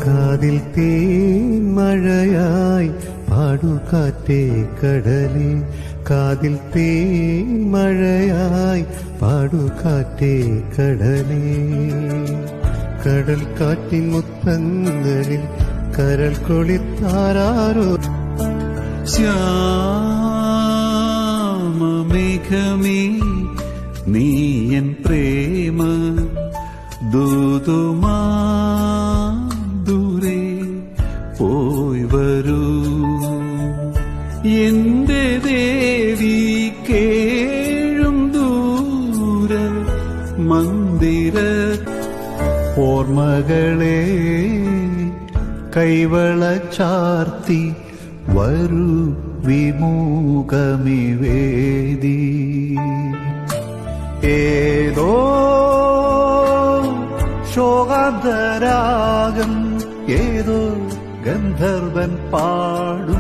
കാതിൽ തേൻ മഴയായി പാടു കാറ്റേ കടലേ, കാതിൽ തേൻ മഴയായി പാടു കാറ്റേ കടലേ. കടൽ കാറ്റിൻ മുത്തങ്ങളിൽ കരൾ കൊളിത്താരോ. ശ്യാമമേഘമേ നീയൻ പ്രേമ ദൂതുമാ ദൂരെ പോയി വരൂ. എന്റെ ദേവി കേഴും ദൂര മന്ദിര ഓർമ്മകളെ കൈവള ചാർത്തി വരൂ വിമുഖമിവേദി. ഏതോ ശോകാന്തരാഗം ഏതോ ഗന്ധർവൻ പാടും.